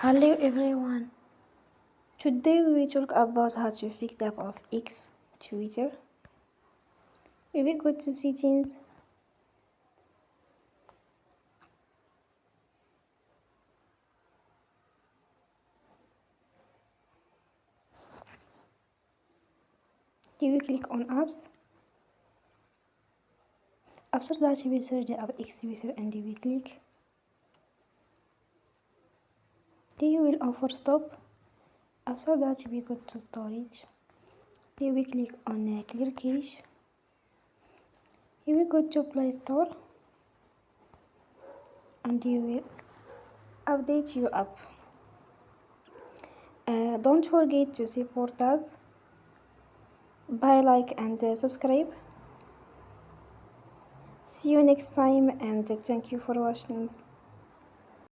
Hello everyone. Today we will talk about how to fix the app of X, Twitter. We will go to settings. You will click on apps. After that you will search the app X user and you will click. Then you will offer stop. After that you will go to storage. Then you will click on clear cache. You will go to Play Store and you will update your app. Don't forget to support us by like and subscribe. See you next time and thank you for watching.